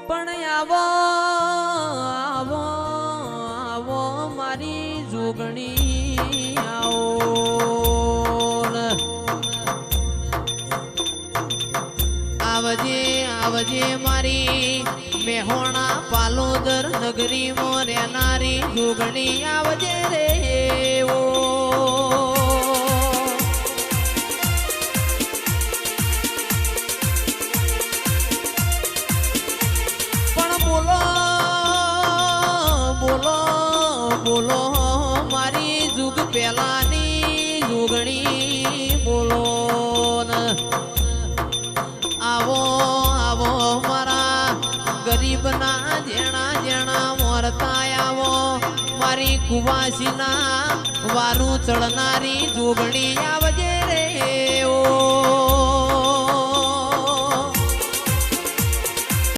પણ આવો આવો આવો મારી જોગણી આવો આવજે આવજે મારી મેહોણા પાલોદર નગરી માં રહેનારી જોગણી આવજે રે ઓ બોલો મારી જુગ પેલાની જોગણી બોલો આવો આવો મારા ગરીબના જેણા જેણા મોરતા આવો મારી કુવાસીના વારું ચડનારી જોગણી આવજે રે ઓ